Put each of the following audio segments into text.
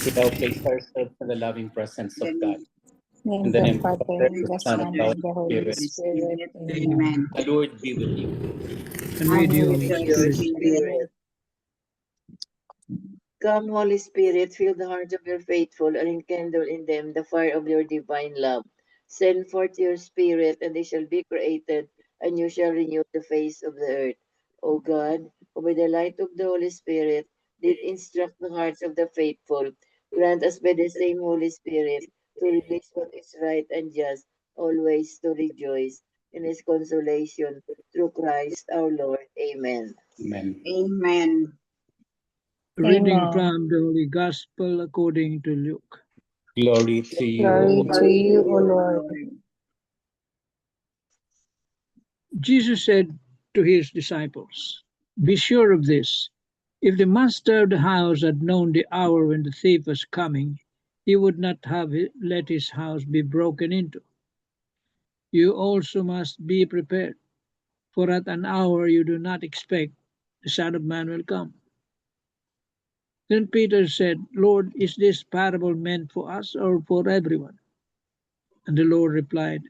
We now place ourselves in the loving presence of God. In the name of the Father, and the Son, and the Holy Spirit. Amen. The Lord be with you. And with you, Your Spirit. Come, Holy Spirit, fill the hearts of your faithful and enkindle in them the fire of your divine love. Send forth your Spirit, and they shall be created, and you shall renew the face of the earth. O God, who by the light of the Holy Spirit did instruct the hearts of the faithful, grant us by the same Holy Spirit to release what is right and just, always to rejoice in his consolation through Christ our Lord. Amen. Amen. Amen. reading Amen. from the Holy Gospel according to Luke. Glory to you, Glory O to you, O Lord. Jesus said to his disciples, "Be sure of this. If the master of the house had known the hour when the thief was coming, he would not have let his house be broken into. You also must be prepared, for at an hour you do not expect the Son of Man will come." Then Peter said, "Lord, is this parable meant for us or for everyone?" And the Lord replied,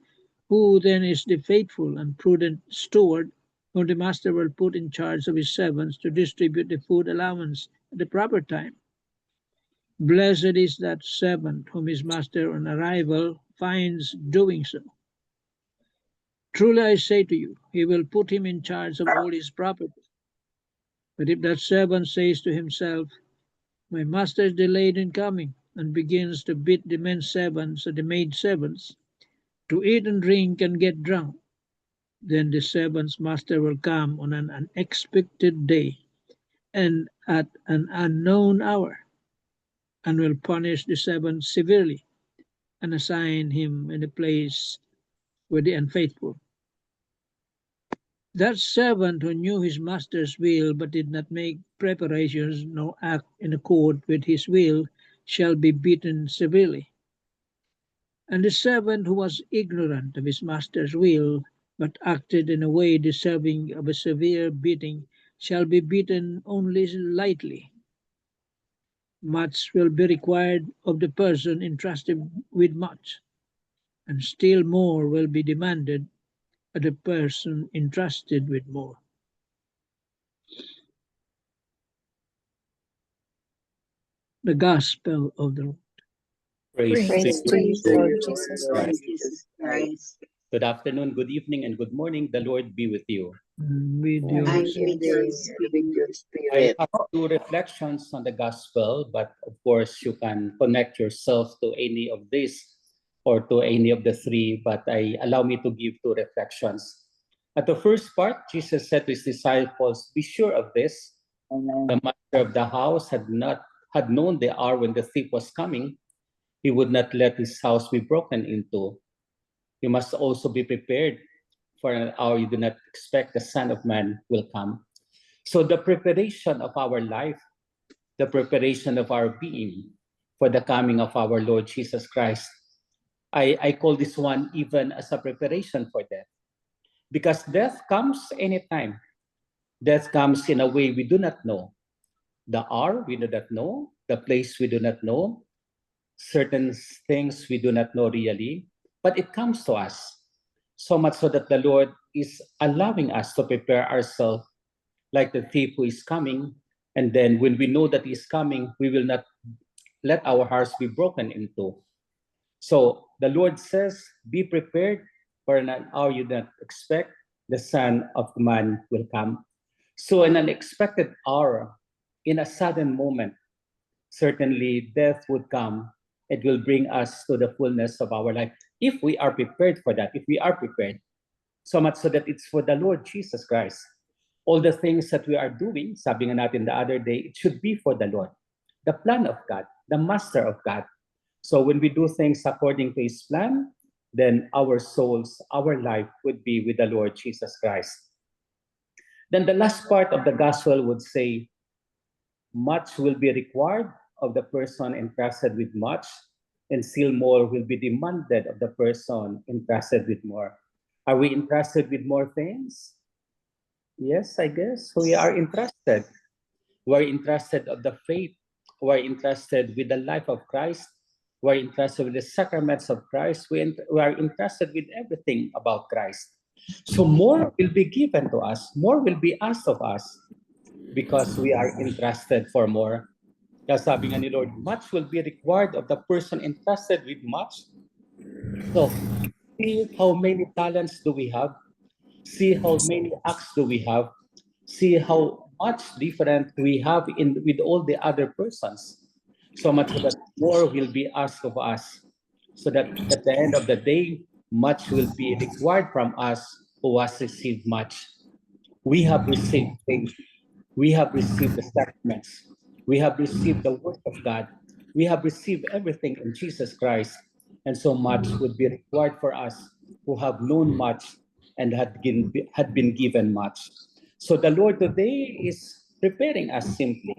"Who then is the faithful and prudent steward whom the master will put in charge of his servants to distribute the food allowance at the proper time? Blessed is that servant whom his master on arrival finds doing so. Truly I say to you, he will put him in charge of all his property. But if that servant says to himself, 'My master is delayed in coming,' and begins to beat the men servants and the maid servants, to eat and drink and get drunk, then the servant's master will come on an unexpected day and at an unknown hour, and will punish the servant severely and assign him in a place with the unfaithful. That servant who knew his master's will but did not make preparations nor act in accord with his will shall be beaten severely. And the servant who was ignorant of his master's will but acted in a way deserving of a severe beating shall be beaten only lightly. Much will be required of the person entrusted with much, and still more will be demanded of the person entrusted with more." The Gospel of the Lord. Praise Praise to to you, you, O Lord Lord Jesus Lord Christ. Jesus Christ. Good afternoon, good evening, and good morning. The Lord be with you. And with And your And with with your your I Spirit. have two reflections on the gospel, but of course you can connect yourself to any of these or to any of the three, but I allow me to give two reflections. At the first part, Jesus said to his disciples, "Be sure of this. The master of the house had known the hour when the thief was coming. He would not let his house be broken into. You must also be prepared for an hour you do not expect the Son of Man will come." So the preparation of our life, the preparation of our being for the coming of our Lord Jesus Christ, I call this one even as a preparation for death. Because death comes anytime. Death comes in a way we do not know. The hour we do not know, the place we do not know, certain things we do not know really, but it comes to us. So much so that the Lord is allowing us to prepare ourselves like the thief who is coming. And then when we know that he is coming, we will not let our hearts be broken into. So the Lord says, be prepared for an hour you don't expect, the Son of Man will come. So in an unexpected hour, in a sudden moment, certainly death would come. It will bring us to the fullness of our life. If we are prepared for that, if we are prepared, so much so that it's for the Lord Jesus Christ. All the things that we are doing, sabi nga natin the other day, it should be for the Lord. The plan of God, the master of God. So when we do things according to his plan, then our souls, our life would be with the Lord Jesus Christ. Then the last part of the gospel would say, much will be required of the person entrusted with much, and still more will be demanded of the person entrusted with more. Are we entrusted with more things? Yes, I guess we are entrusted. We are entrusted of the faith who are interested with the life of Christ, who are interested with the sacraments of Christ, who are interested with everything about Christ. So more will be given to us, more will be asked of us because we are interested for more. Kaya sabi nga ni Lord, much will be required of the person entrusted with much. So, see how many talents do we have? See how many acts do we have? See how much different we have with all the other persons. So much that more will be asked of us. So that at the end of the day, much will be required from us who has received much. We have received faith. We have received the sacraments. We have received the word of God. We have received everything in Jesus Christ. And so much would be required for us who have known much and had been given much. So the Lord today is preparing us simply.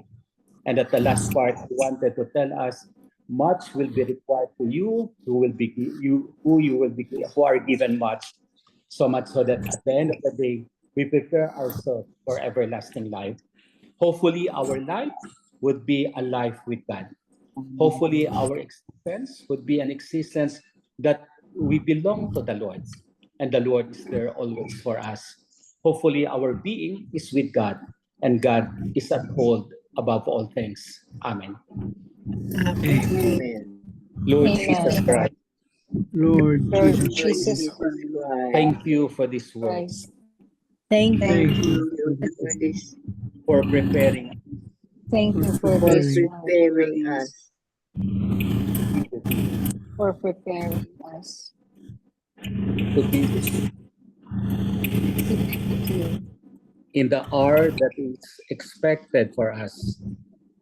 And at the last part, He wanted to tell us, much will be required for you, who are given much. So much so that at the end of the day, we prepare ourselves for everlasting life. Hopefully, our life would be a life with God. Hopefully, our existence would be an existence that we belong to the Lord, and the Lord is there always for us. Hopefully, our being is with God, and God is at hold above all things. Amen. Amen. Lord Amen. Jesus Christ, Lord Lord Jesus, Jesus thank you for this word, Christ, Thank thank you you For this, for preparing thank you for for this preparing us for preparing us to be with you to be with you in the hour that is expected for us,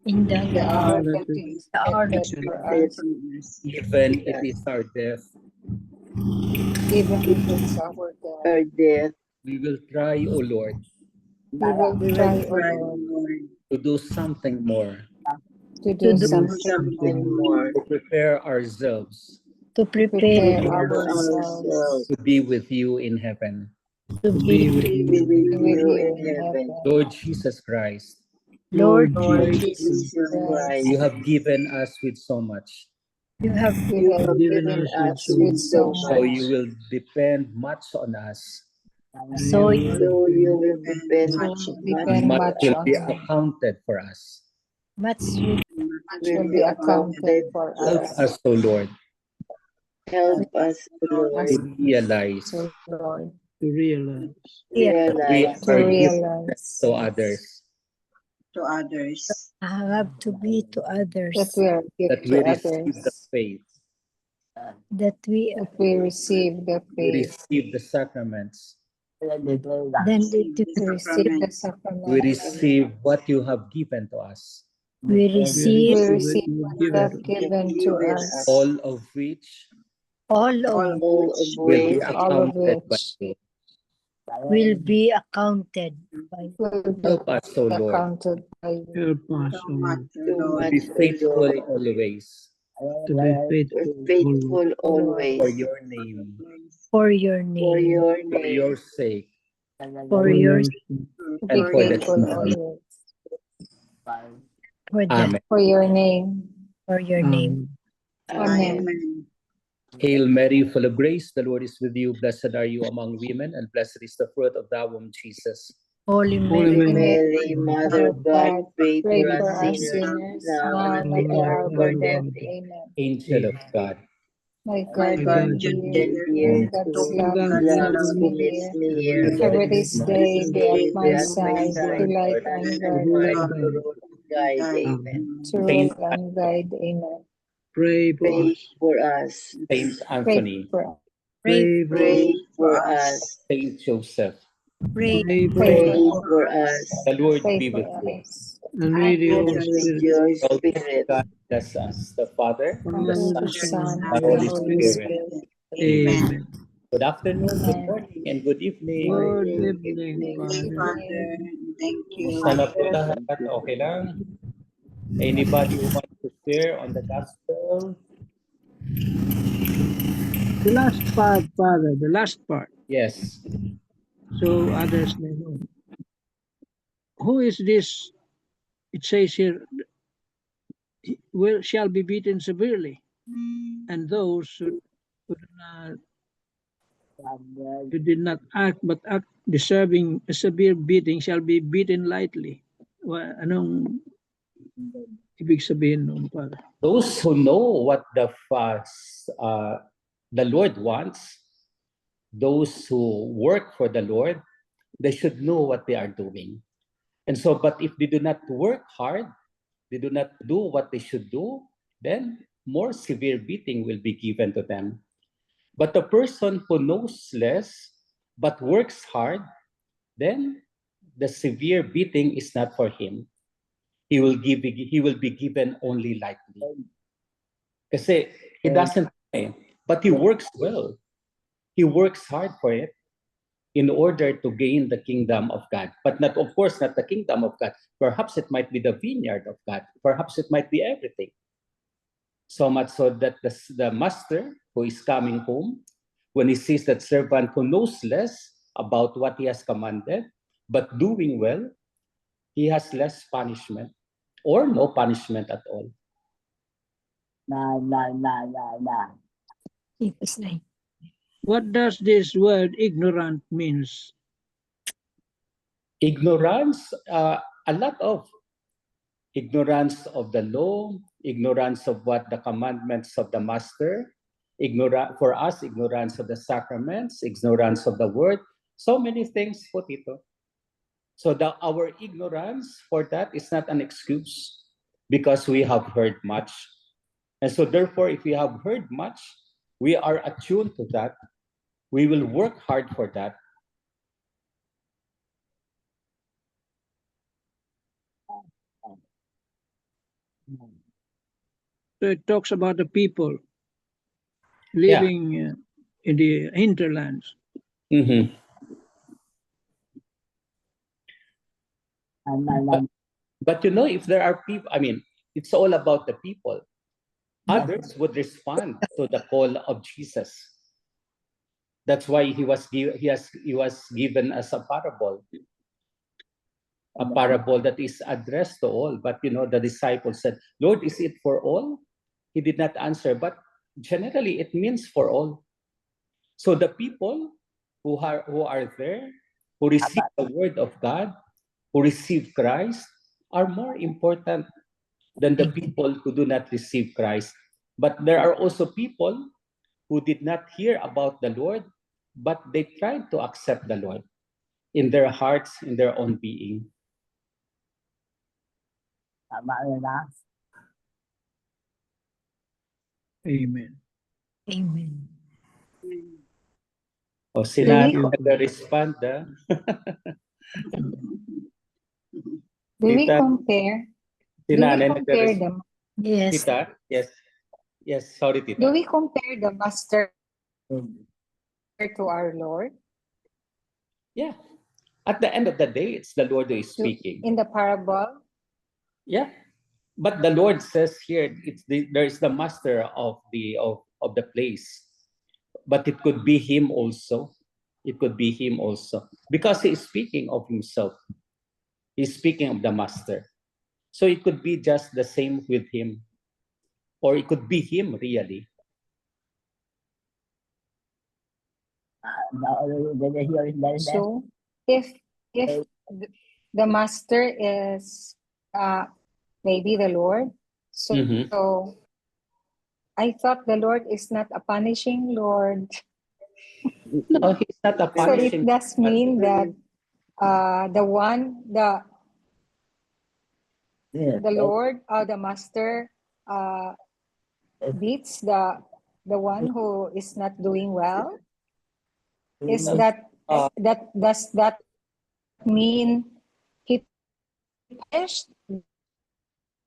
in in the the hour all that that is is the hour that expected for that us, even if it's our death. even if it's our death. our death. We will try, O Lord, We will try, O Lord, to do something more, to to do do something Something more, more. to prepare ourselves to prepare prepare ourselves to be with you in heaven. to to be be with Be you. with with you you in in heaven. heaven. Lord Jesus Christ, Lord Lord Jesus. Jesus, Jesus Christ, you have given us with so much, You have You you have have given given us with us so with with much, so so so much. you much, will depend much on us. so and So you will depend so much depend Much much will on be you. accounted for us. much will Much will be accounted for Help us. us, O Lord, Help us, Lord, to realize So, Lord, to realize be that we realize to are gifted realize to others, have to be to others, that we are that gift we to receive the others, faith, that we that we receive the we faith, receive the sacraments, then it to receive the we sacrament, receive what you have given to us, we we receive we receive what receive you what have you given have to us. given to us, all of which all of all of will be which all of accounted by which you. will be accounted by will be Help us, O Lord, accounted by you. Help us, O Lord, too to much, be O faithful Lord. always to be We're faithful always. faithful for always your name, for your for name, your for name, your sake, for For your your sake. To and be for the faithful kingdom. always, for the Amen. for your name. for your name. Amen. Amen. Hail Mary, full of grace, the Lord is with you. Blessed are you among women, and blessed is the fruit of thy womb, Jesus. Holy Holy Mary, Mary, Mother of God, pray Pray for for us us sinners, sinners, now now and and at at the the hour hour of of our our death. death. Amen. Angel of God, My My God, God, dear, Dear God's to love God is loves loves me who me. makes here. me Every here. Every day, this my day, be at Be my at my side, to side, light Lord, and to guide rule me, and to guide. rule and guide. Amen. to rule Saint, and guide. Amen. Pray for Pray us. for us. Saint Pray Anthony, for us. pray, Pray for us. Pray for us. Saint Joseph, pray, Pray for Pray us. Pray for for us. us. the Lord Pray be for with you. us. And with your And with spirit. your Almighty spirit. God bless us, the Father, the Father, Son, the Father, Son, the Son, and the Holy Holy Holy Spirit. Spirit. Spirit. Amen. Amen. Good afternoon, good Amen. morning, and good evening. Good Good evening, evening. Father. Kumusta na po lahat? Okay lang? Anybody who wants to share on the gospel? The last part, Father, the last part, Yes. so others may know. Who is this? It says here, shall be beaten severely, and those who did not act but act deserving a severe beating shall be beaten lightly. Anong ibig sabihin nun, Father? Those who know what the Lord wants, those who work for the Lord, they should know what they are doing. And so, but if they do not work hard, they do not do what they should do, then more severe beating will be given to them. But the person who knows less but works hard, then the severe beating is not for him. He will be given only lightly. Kasi he doesn't pray, but he works well. He works hard for it in order to gain the kingdom of God. But not, of course, not the kingdom of God. Perhaps it might be the vineyard of God. Perhaps it might be everything. So much so that the master who is coming home, when he sees that servant who knows less about what he has commanded, but doing well, he has less punishment or no punishment at all. Jesus' name. What does this word ignorant means? Ignorance, a lot of ignorance of the law, ignorance of what the commandments of the master, for us, ignorance of the sacraments, ignorance of the word, so many things po, Tito. So our ignorance for that is not an excuse because we have heard much. And so therefore, if we have heard much, we are attuned to that. We will work hard for that. So it talks about the people living in the hinterlands. Mm-hmm. But you know, if there are people, I mean, it's all about the people. Others would respond to the call of Jesus. That's why he was given as a parable that is addressed to all. But you know, the disciples said, "Lord, is it for all?" He did not answer, but generally it means for all. So the people who are there, who receive the word of God, who receive Christ, are more important than the people who do not receive Christ. But there are also people who did not hear about the Lord, but they tried to accept the Lord in their hearts, in their own being. Amen. Amen. O sila Thank you. nag-respond. Do we Tita, compare? Do sila we compare them? Yes. Tita, yes. Yes, sorry, Tita. Do we compare the master to our Lord? Yeah. At the end of the day, it's the Lord who is speaking. In the parable? Yeah. But the Lord says here, there is the master of the place. But it could be him also. It could be him also. Because he is speaking of himself. He's speaking of the master. So it could be just the same with him. Or it could be him really. So if the master is maybe the Lord, so Mhm. I thought the Lord is not a punishing Lord. No, he's not a So it punishing. does mean that the Lord, the master, beats the one who is not doing well. Is that does that mean he punished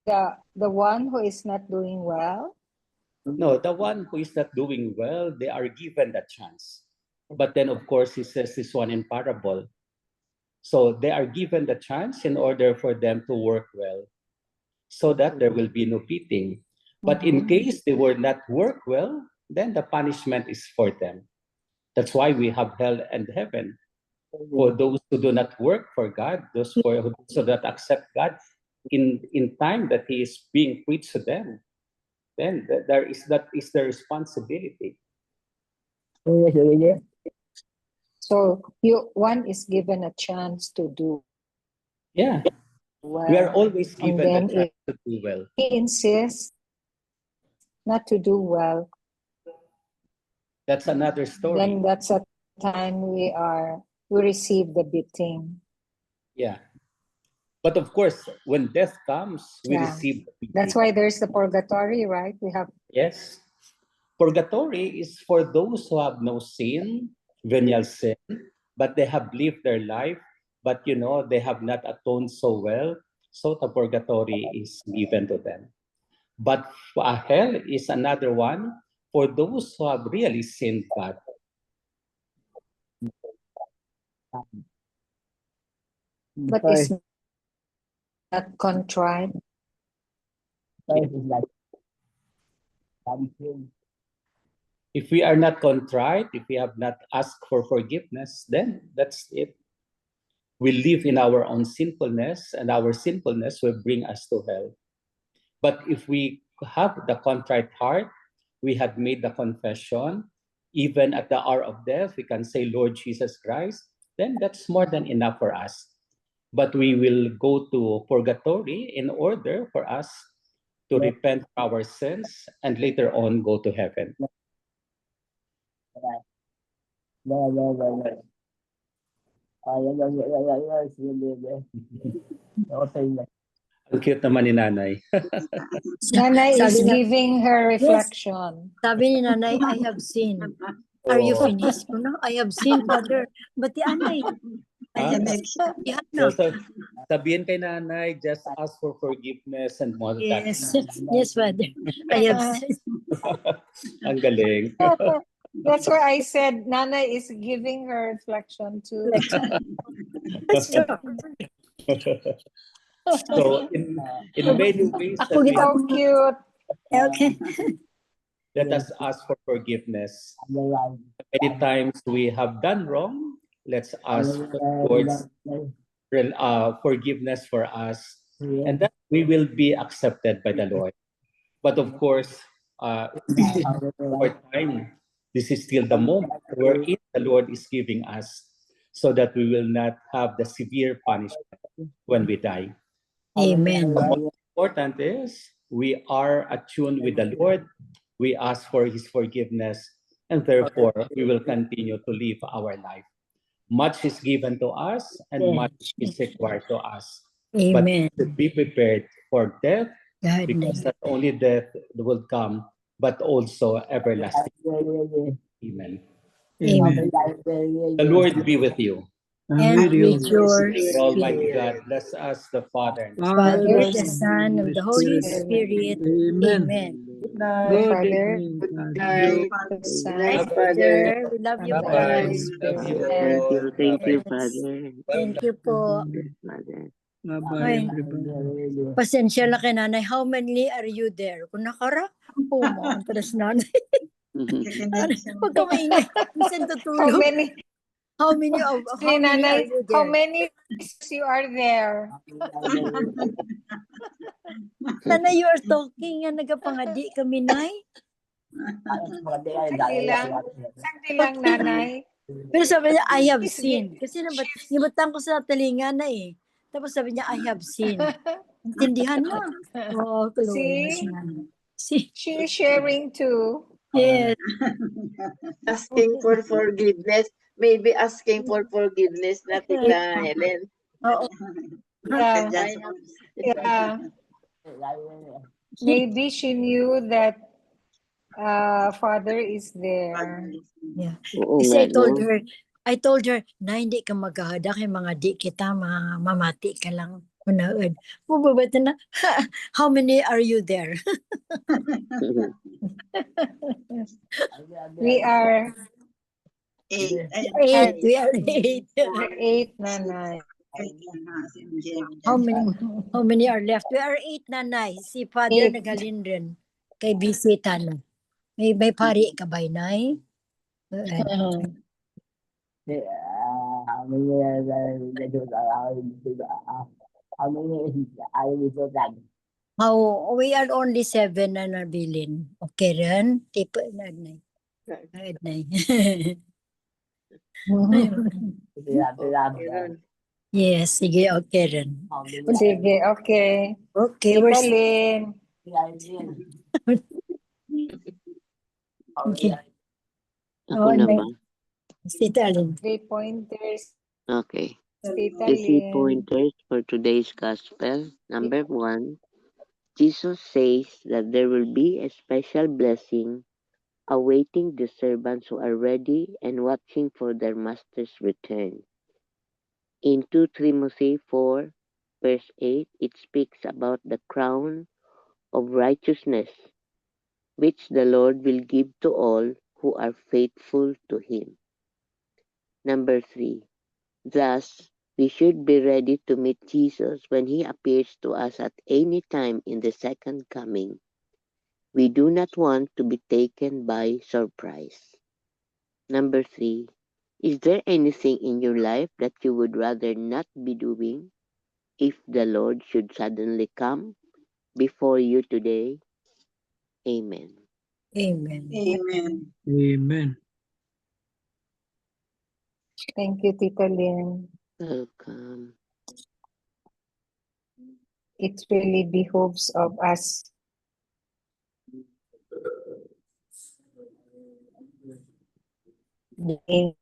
the one who is not doing well? No, the one who is not doing well, they are given the chance. But then, of course, he says this one in parable. So they are given the chance in order for them to work well, so that there will be no beating. But in case they will not work well, then the punishment is for them. That's why we have hell and heaven. For those who do not work for God, those who do not accept God, in time that he is being preached to them, then there is that is the responsibility. So one is given a chance to do Yeah, well. we are always And given then the chance to do well. he insists not to do well, That's another story. then that's a time we receive the beating. Yeah. But of course, when death comes, we Yeah. receive the beating. That's why there's the purgatory, right? We have Yes. Purgatory is for those who have no sin, venial sin, but they have lived their life, but they have not atoned so well. So the purgatory is given to them. But hell is another one for those who have really sinned God. but it's not contrite. If we are not contrite, if we have not asked for forgiveness, then that's it. We live in our own sinfulness, and our sinfulness will bring us to hell. But if we have the contrite heart, we had made the confession, even at the hour of death, we can say, Lord Jesus Christ, then that's more than enough for us. But we will go to purgatory in order for us to repent for our sins and later on go to heaven. Ang cute naman ni Nanay. Nanay is Sabi na- giving her reflection. Sabi ni nanay, I have seen. Are you Oh. finished? No, I have seen, Father. But the anay, I have seen. Yan na. So, sabihin kay Nanay, just ask for forgiveness and more than Yes, yes, Father. I have seen. Ang galing. That's why I said Nana is giving her reflection too. That's true. So, in many ways, that Ako we, So cute. Okay. let us ask for forgiveness. Many times we have done wrong. Let's ask for Lord's forgiveness for us, and that we will be accepted by the Lord. But of course, this is our time. This is still the moment wherein the Lord is giving us, so that we will not have the severe punishment when we die. Amen. The most important is we are attuned with the Lord. We ask for His forgiveness, and therefore we will continue to live our life. Much is given to us, and much is required to us. But Amen. to be prepared for death, God because name. not only death will come, but also everlasting. Amen. Amen. The Lord be with you. And with your The Almighty spirit. God bless us, the Father, and the Son. Father, the Son, of the Holy Spirit. Amen. Amen. The Good Father, evening, Father. Night, the Son, night, Nice, Father. Father. We love you, Bye-bye. Father. Love you Thank all. you, thank you, Yes. Father. Thank you po. Father. Bye-bye, Ay, everybody. pasensya lang kay nanay. How many are you there? Kung nakarampo mo, ang talas nanay. Huwag ka maingay. Minsan how tutulog. many? How many Si are Nanay, you how there? many you are there? Nanay, you are talking. Nga nagapangadi kami, nay. Sagdi lang, Nanay. Pero sabi niya, I have seen. Kasi nibatan ko sa talinga na eh. Tapos sabi niya, I have seen. Intindihan mo. Oh, See? See? She is sharing too. Yes. Asking for forgiveness. Maybe asking for forgiveness na Tita Helen. Oo. Yeah. Yeah. Maybe she knew that Father is there. Yeah. Oo Kasi nga, I told her, na hindi ka maghahada kay mga di kita, mamati ka lang. Unaad. Mababata na, how many are you there? We are 8. We are 8. 8, Nanay. How many are left? We are 8, nanay. Si Father 8. nagalin rin. Kay bisita na. May pari ka ba, nay? How many are we done? Oh, we are only 7 na nabilin. Okay rin? Tipo na na. Meron. Yes, sige, okay rin. How many Sige, okay. Okay, Tita we're Lynn. Okay. Ako Oh, na ano? ba? Si Talin. 3 pointers. Okay. Tita The 3 Lynn. pointers for today's gospel. Number 1, Jesus says that there will be a special blessing awaiting the servants who are ready and watching for their master's return. In 2 Timothy 4, verse 8, it speaks about the crown of righteousness, which the Lord will give to all who are faithful to Him. Number 3, thus, we should be ready to meet Jesus when He appears to us at any time in the second coming. We do not want to be taken by surprise. Number 3, is there anything in your life that you would rather not be doing if the Lord should suddenly come before you today? Amen. Amen. Amen. Thank you, Tita Lynn. Welcome. It really behooves of us being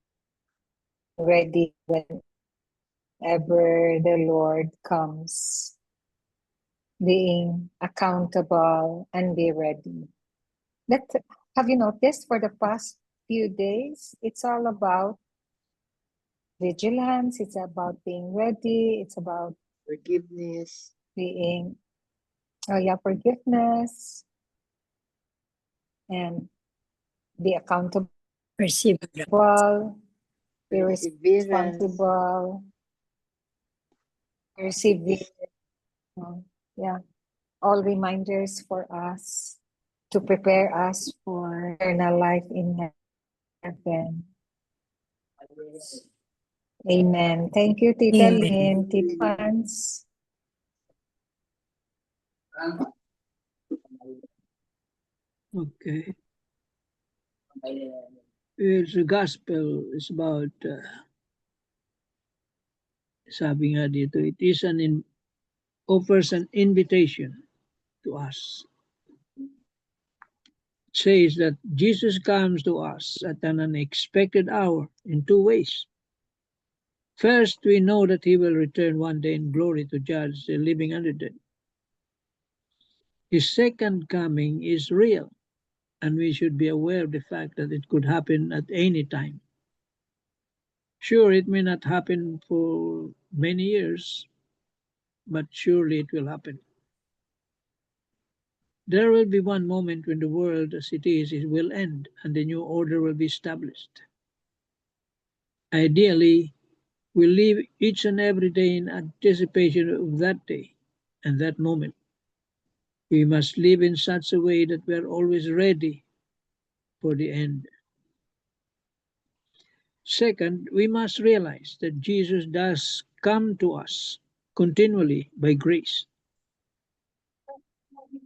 ready whenever the Lord comes, being accountable and be ready. Have you noticed for the past few days, it's all about vigilance, it's about being ready, it's about Forgiveness. being, forgiveness, and be accountable, Receive. be Perseverance. responsible, persevere. All reminders for us to prepare us for eternal life in heaven. Amen. Thank you, Tita Amen. Lynn, Tita Hans. Okay. It's the gospel is about, sabi nga dito, it is offers an invitation to us. It says that Jesus comes to us at an unexpected hour in 2 ways. First, we know that He will return one day in glory to judge the living and the dead. His second coming is real, and we should be aware of the fact that it could happen at any time. Sure, it may not happen for many years, but surely it will happen. There will be one moment when the world as it is will end and the new order will be established. Ideally, we live each and every day in anticipation of that day and that moment. We must live in such a way that we are always ready for the end. Second, we must realize that Jesus does come to us continually by grace.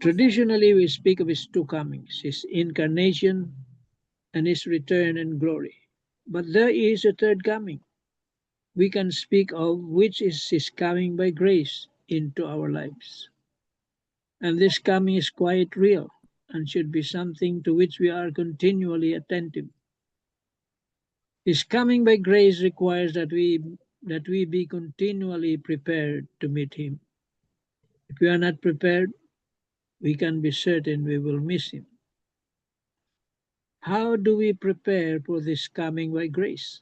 Traditionally, we speak of His 2 comings, His incarnation and His return in glory. But there is a third coming we can speak of, which is His coming by grace into our lives. And this coming is quite real and should be something to which we are continually attentive. His coming by grace requires that we be continually prepared to meet Him. If we are not prepared, we can be certain we will miss Him. How do we prepare for this coming by grace?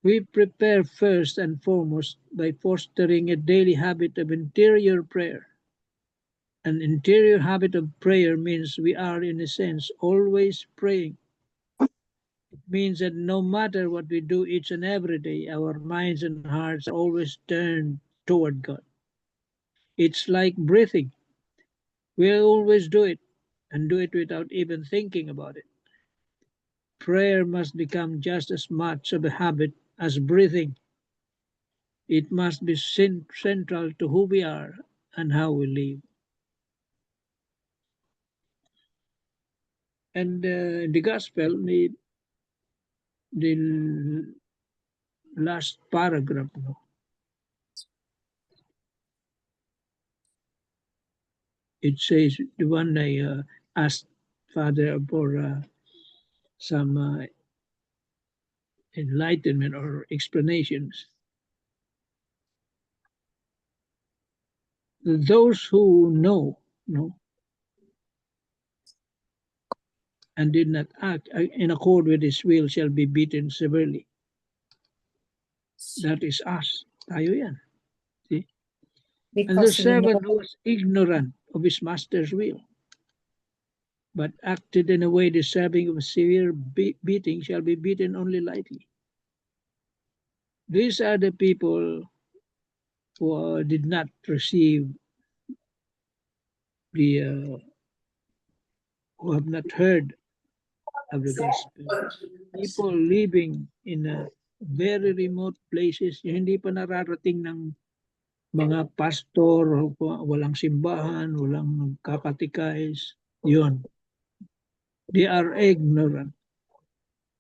We prepare first and foremost by fostering a daily habit of interior prayer. An interior habit of prayer means we are, in a sense, always praying. It means that no matter what we do each and every day, our minds and hearts are always turned toward God. It's like breathing. We always do it and do it without even thinking about it. Prayer must become just as much of a habit as breathing. It must be central to who we are and how we live. And the gospel, the last paragraph, no? It says, the one I asked Father for some enlightenment or explanations. Those who know, and did not act in accord with his will shall be beaten severely. That is us. Tayo yan. See? And the Because we know servant who was ignorant of his master's will, but acted in a way deserving of a severe beating, shall be beaten only lightly. These are the people who did not receive the, who have not heard of the gospel. People living in very remote places, yung hindi pa nararating ng mga pastor, walang simbahan, walang nagkakatikais, yun. They are ignorant.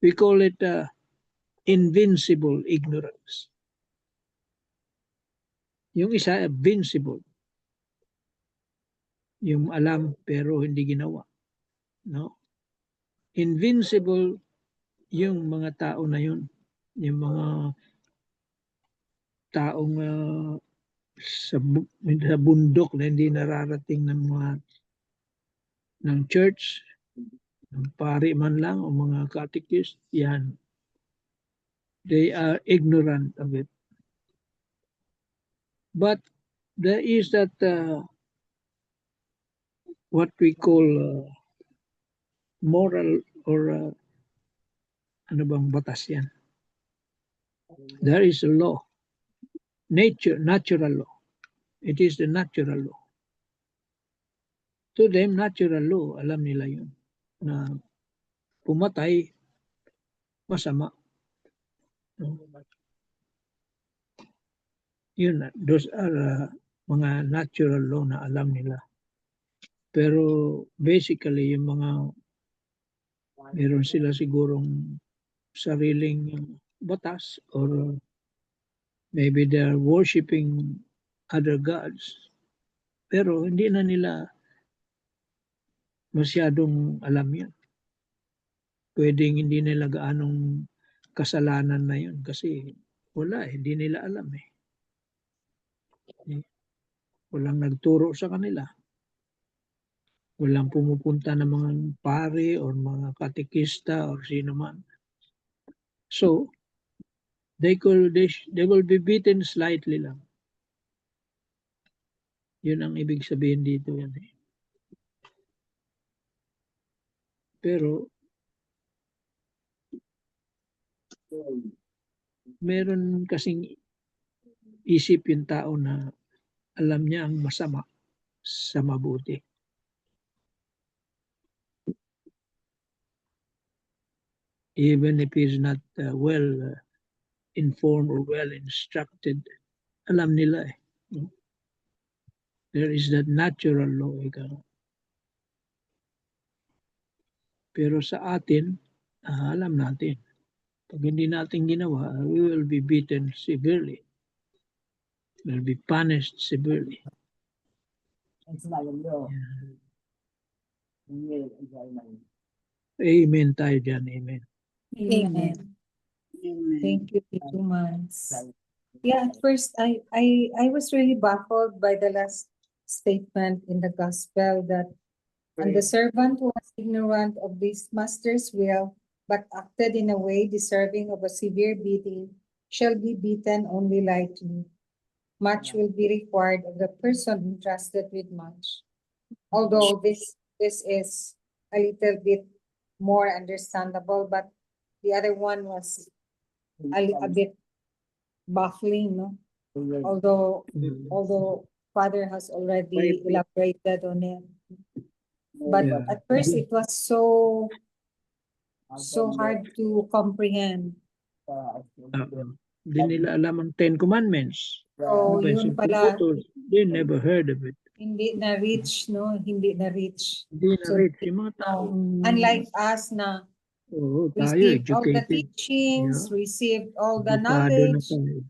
We call it invincible ignorance. Yung isa, invincible. Yung alam pero hindi ginawa. No? Invincible yung mga tao na yun. Yung mga taong sa bundok na hindi nararating ng church, ng pari man lang o mga catechist, yan. They are ignorant of it. But there is that what we call moral or ano bang batas yan? There is a law. Natural law. It is the natural law. To them, natural law, alam nila yun. Na pumatay, masama. Yun, those are mga natural law na alam nila. Pero basically, yung mga meron sila sigurong sariling batas or maybe they're worshiping other gods. Pero hindi na nila masyadong alam yan. Pwedeng hindi nila gaanong kasalanan na yun kasi wala, hindi nila alam eh. Walang nagturo sa kanila. Walang pumupunta ng mga pare or mga katekista or sino man. So, they will be beaten slightly lang. Yun ang ibig sabihin dito yan eh. Pero, meron kasing isip yung tao na alam niya ang masama sa mabuti. Even if he's not well informed or well instructed, alam nila eh. There is that natural law. Pero sa atin, alam natin. Pag hindi natin ginawa, we will be beaten severely. Will be punished severely. Amen tayo dyan. Amen. Amen. Thank you, Tito Mans. Yeah, at first I was really baffled by the last statement in the gospel that and the servant who was ignorant of this master's will, but acted in a way deserving of a severe beating, shall be beaten only lightly. Much will be required of the person entrusted with much. Although this is a little bit more understandable, but the other one was a bit baffling, no? Although Father has already elaborated on it. But Yeah. at first it was so hard to comprehend. Hindi nila alam ang Ten Commandments. So, Diba, yun so pala, they never heard of it. hindi na-reach, no? Hindi na-reach. Hindi na So, reach. Yung mga taong, unlike us na oo, tayo, received all the educated. teachings, received all the Edukado na knowledge tayo.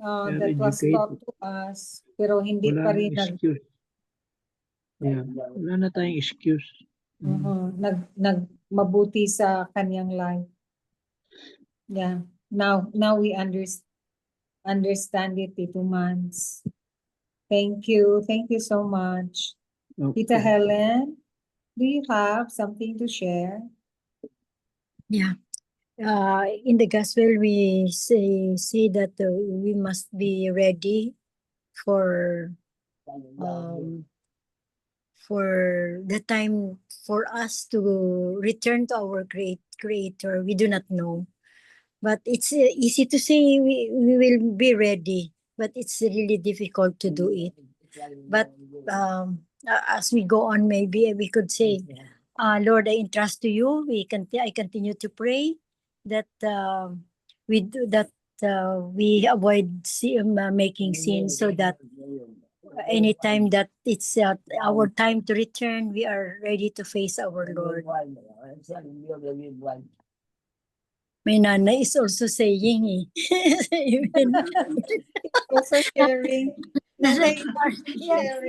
They're that was taught educated. to us, pero hindi Wala pa nang rin excuse. Yeah. Wala na tayong excuse. mabuti sa kanyang life. Yeah. Now we understand it, Tito Mans. Thank you. Thank you so much. Okay. Tita Helen, do you have something to share? Yeah. In the gospel, we say that we must be ready for the time for us to return to our great creator. We do not know, but it's easy to say we will be ready, but it's really difficult to do it. But as we go on, maybe we could say, Lord, I entrust to you. I continue to pray that we avoid making sin, so that anytime that it's our time to return, we are ready to face our Lord. My nana is also saying, Also sharing. Nanay,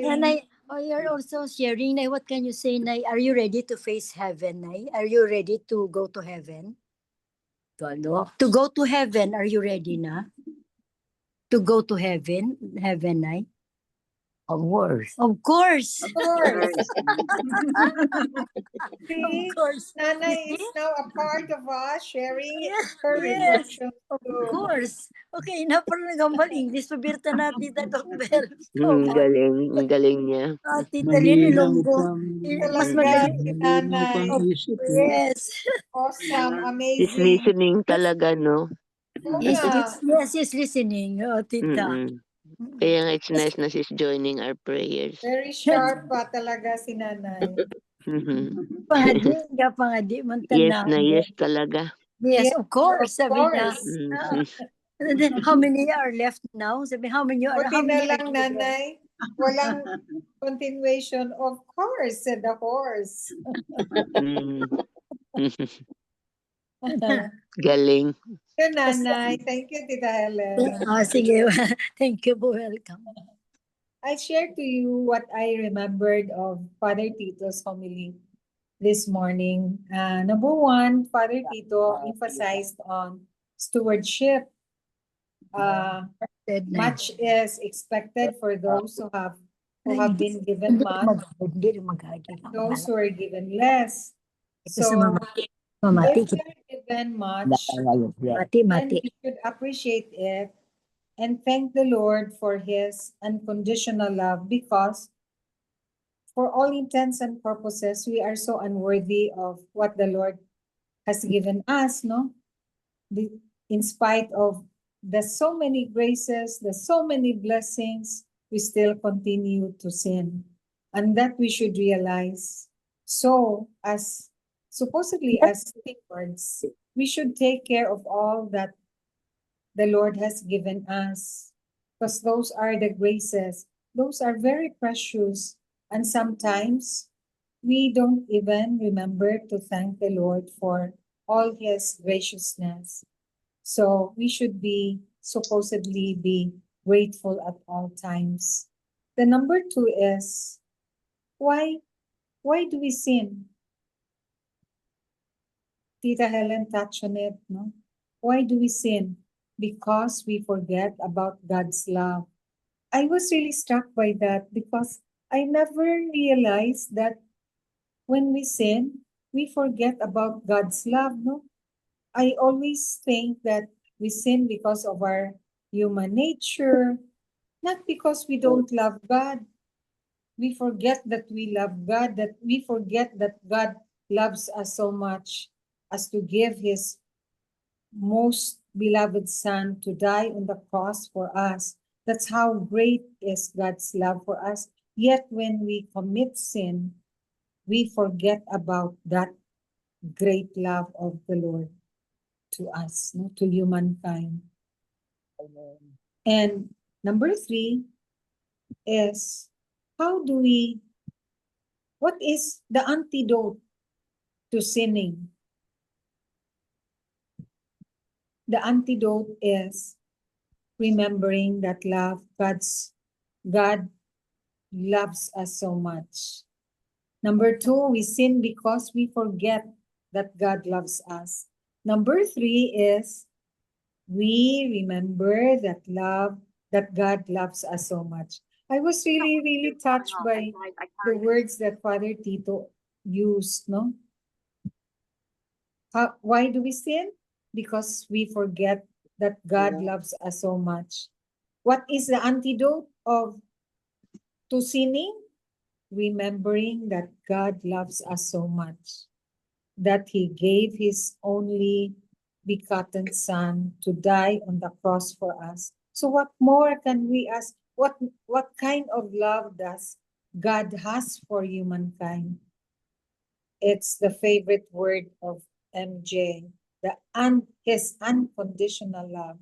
Nanay, you're also sharing. Nay, what can you say, Nay? Are you ready to face heaven, Nay? Are you ready to go to heaven? To go to heaven, are you ready na? To go to heaven, Nay? Of course. Of course. Of course. Of See, course. Nanay is now a part of us, sharing her Yes, reflections of too. course. Okay, na parang nagambal English. Pabirta na, Tita Dokbel. Ang galing niya. Tita Lynn Malinaw Ilonggo. pang, Mas Talaga, magaling. si malinaw pang Nanay. isip. Yes. Awesome, She's amazing. listening talaga, no? Oo Yes, nga. yes, listening, Tita. Kaya nga it's nice na she's joining our prayers. Very sharp pa talaga si Nanay. Pangadi man Yes tanaw. na yes talaga. Yes, Yes, of course. of Sabi niya. course. And then, how many are left now? Sabi, how many are Buti na lang, are there? Nanay. Walang continuation. Of course, said the horse. Galing. Thank you, Nanay. Thank you, Tita Helen. Sige. Thank you po. Welcome. I share to you what I remembered of Father Tito's homily this morning. Number one, Father Tito emphasized on stewardship. Much is expected for those who have been given much, those who are given less. So, if you're given much, then we should appreciate it and thank the Lord for His unconditional love, because for all intents and purposes, we are so unworthy of what the Lord has given us, no? In spite of the so many graces, the so many blessings, we still continue to sin. And that we should realize. So, supposedly as stewards, we should take care of all that the Lord has given us, because those are the graces. Those are very precious, and sometimes we don't even remember to thank the Lord for all His graciousness. So we should supposedly be grateful at all times. The number two is, why do we sin? Tita Helen touched on it, no? Why do we sin? Because we forget about God's love. I was really struck by that, because I never realized that when we sin, we forget about God's love, no? I always think that we sin because of our human nature, not because we don't love God. We forget that we love God, that we forget that God loves us so much as to give His most beloved Son to die on the cross for us. That's how great is God's love for us. Yet when we commit sin, we forget about that great love of the Lord to us, no, to humankind. And number 3 is, what is the antidote to sinning? The antidote is remembering that God loves us so much. Number 2, we sin because we forget that God loves us. Number 3 is we remember that God loves us so much. I was really touched by the words that Father Tito used, no? Why do we sin? Because we forget that God loves us so much. What is the antidote to sinning? Remembering that God loves us so much, that He gave His only begotten Son to die on the cross for us. So what more can we ask? What kind of love does God has for humankind? It's the favorite word of MJ, His unconditional love.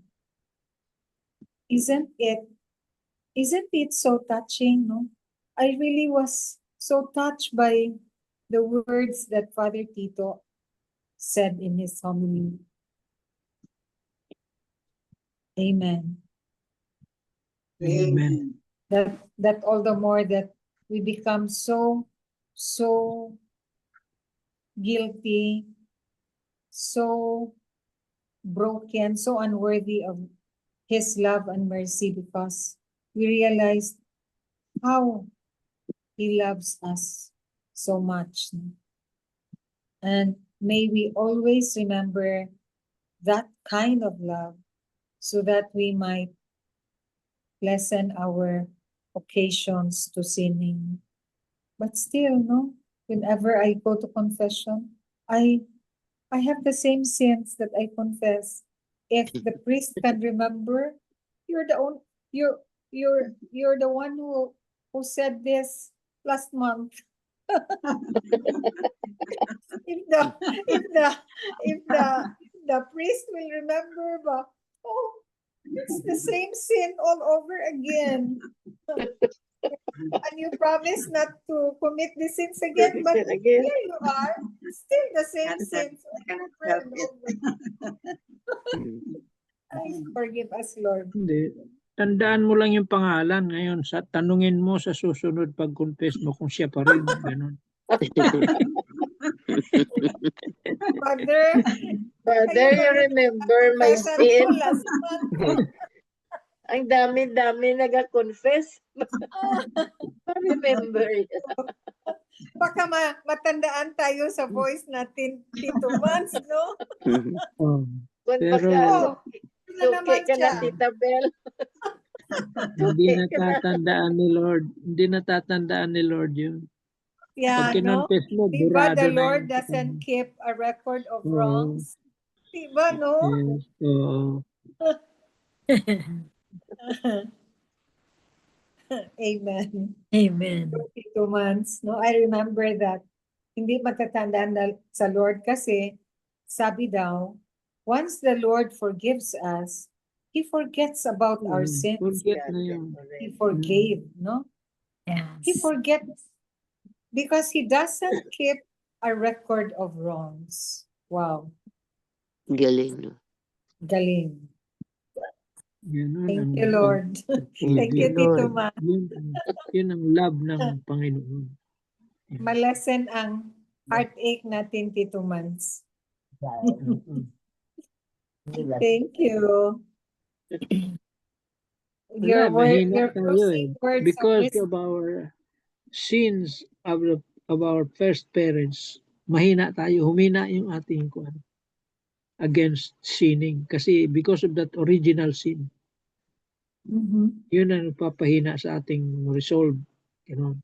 Isn't it so touching, no? I really was so touched by the words that Father Tito said in his homily. Amen. Amen. That all the more that we become so guilty, so broken, so unworthy of His love and mercy, because we realized how He loves us so much. And may we always remember that kind of love so that we might lessen our occasions to sinning. But still, no, whenever I go to confession, I have the same sins that I confess. If the priest can remember, you're the one who said this last month. if the priest will remember, but it's the same sin all over again. And you promise not to commit the sins again, but here you are, still the same sins over and over. Ay, forgive us, Lord. Hindi. Tandaan mo lang yung pangalan ngayon. Tanungin mo sa susunod pag-confess mo kung siya pa rin. Ganun. Father, you remember my sin? Last month. Ang dami-dami nag-confess. Remember. Baka matandaan tayo sa voice natin, Tito Mans, no? Pero Suki ka na, Tita Bel. hindi natatandaan ni Lord. Hindi natatandaan ni Lord yun. Yeah, pag kinonfess mo, diba burado the na Lord yun. doesn't keep a record of wrongs? Diba, no? Yes, oo. Amen. Amen. 2 months, no? I remember that. Hindi matatandaan sa Lord kasi sabi daw, once the Lord forgives us, He forgets about our sins. Forget na yun. He forgave, no? Yes. He forgets because He doesn't keep a record of wrongs. Wow. Galing, no? Galing. Ganun Thank ang you, Lord. Thank you, Tito Ma. Yun ang love ng Panginoon. Malesen ang heartache natin, Tito Mans. Thank you. Wala, mahina tayo eh. Words Because of our sins of our first parents, mahina tayo, humina yung ating kuan against sinning. Kasi because of that original sin, yun ang nagpapahina sa ating resolve. You know?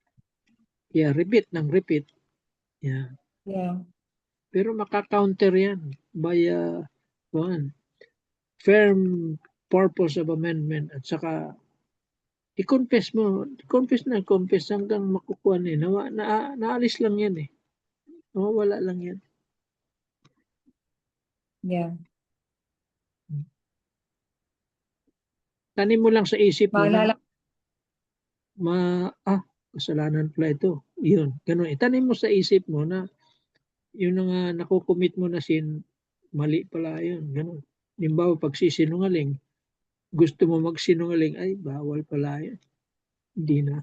Yeah, repeat ng repeat. Yeah. Yeah. Pero makaka-counter yan by firm purpose of amendment at saka i-confess mo, confess hanggang makukuha eh. Naalis lang yan eh. Wala lang yan. Yeah. Tanim mo lang sa isip mo na, Maalala, kasalanan pala ito. Yun, ganun. Itanim mo sa isip mo na yung nga nakukumit mo na sin, mali pala yun. Ganun. Halimbawa, pagsisinungaling, gusto mo magsinungaling, ay, bawal pala yun. Hindi na.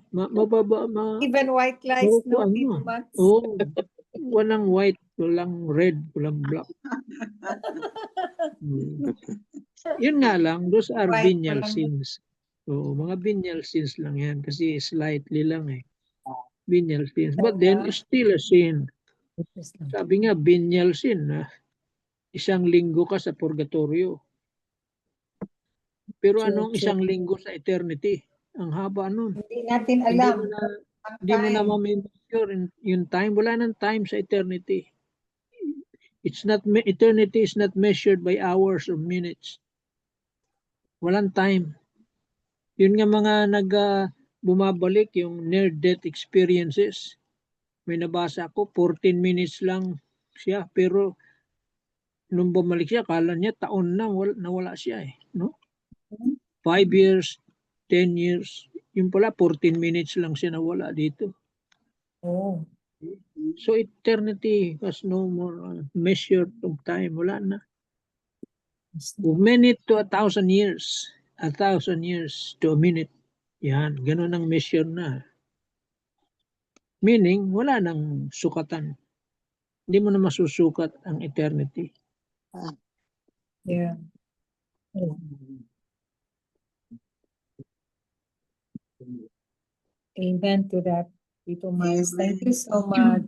even white lies, no, Makukuha Tito mo. Max? Oo. Walang white, walang red, walang black. Yun nga lang, those are White, venial walang- sins. Oo, mga venial sins lang yan kasi slightly lang eh. Venial sins. But then, it's still a sin. Sabi nga, venial sin. Isang linggo ka sa purgatorio. Pero True, anong true. isang linggo sa eternity? Ang haba nun. Hindi natin Hindi alam. mo na, Ang hindi mo na time. ma-measure yung time. Wala nang time sa eternity. Eternity is not measured by hours or minutes. Walang time. Yun nga mga bumabalik yung near-death experiences. May nabasa ako, 14 minutes lang siya. Pero nung bumalik siya, kala niya taon na nawala siya eh. No? 5 years, 10 years. Yung pala, 14 minutes lang siya nawala dito. Oh. So eternity has no more measure of time. Wala na. A minute to 1,000 years. 1,000 years to a minute. Yan, ganun ang measure na. Meaning, wala nang sukatan. Hindi mo na masusukat ang eternity. Yeah. Amen to that, Tito Max. Thank you so much.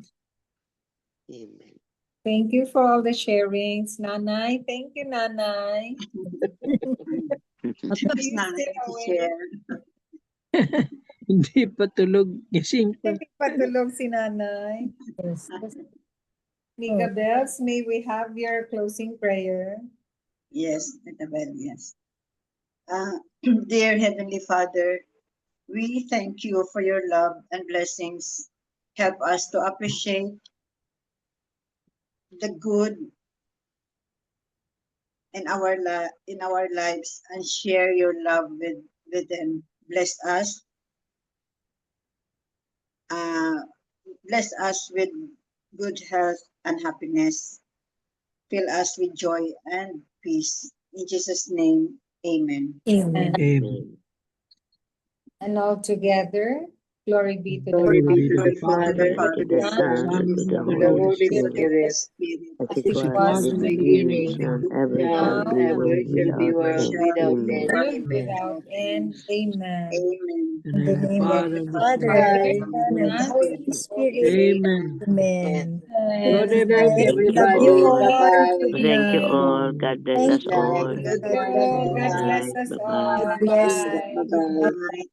Amen. Thank you for all the sharings, Nanay. Thank you, Nanay. Tapos You na still si awake? Chair. Hindi pa tulog. Gising pa. Hindi patulog si Nanay. Yes. Nika Bells, may we have your closing prayer? Yes, Annabelle, yes. Dear Heavenly Father, we thank you for your love and blessings. Help us to appreciate the good in our lives and share your love with them. Bless us. Bless us with good health and happiness. Fill us with joy and peace. In Jesus' name, amen. Amen. Amen. And all together, glory be to Glory the be to Father, the Father, To the Son, and to the and to the Holy Holy Spirit, Spirit. as As it it was was in in the the beginning, beginning, now and ever now shall be, and world without end. without Amen. world without end. Amen. Amen. in In the the name of the name of Father, the and the Father, Son, and Bye. the Son, and the Holy Spirit. Amen. Amen. Good Amen. night, Thank you Love everybody. you all. all. Good Thank you night. all. God bless Thank us all. you. Good God night. bless Bye. us Bye-bye. all. God bless. Bye. Bye-bye.